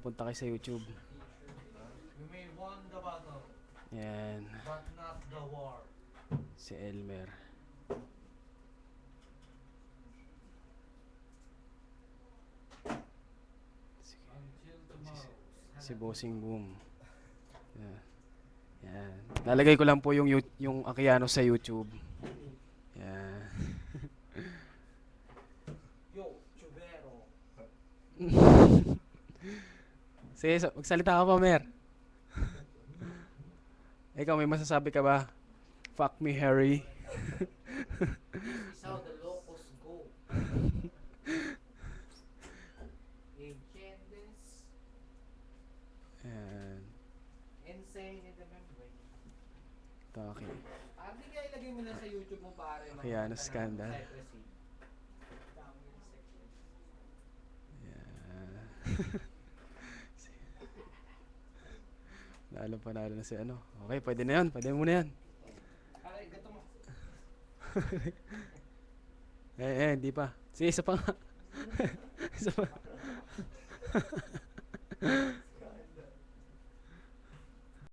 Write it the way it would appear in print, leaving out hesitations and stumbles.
Punta kayo sa YouTube. You may won the battle, Yan. but not the war. Si Elmer. Until tomorrow. Si Bossing Boom. Yan. Yan. Lalagay ko lang po yung Akiano sa YouTube. Yan. Yo, chubero. Sige, magsalita ka pa, Mer. Ikaw, may masasabi ka ba? Fuck me, Harry. This is how the locals go. Agendas, Yan. insane in the membrane. Okay. Hindi kaya ilagay mo na sa YouTube mo pare. Akiano scandal. Cypress seed. Dami yung section. Yan. Lalo panalo na si ano. Okay, pwede na yan. Pwede mo na yan. Aray, gato mo. Hindi pa. Sige, isa pa nga. Isa pa.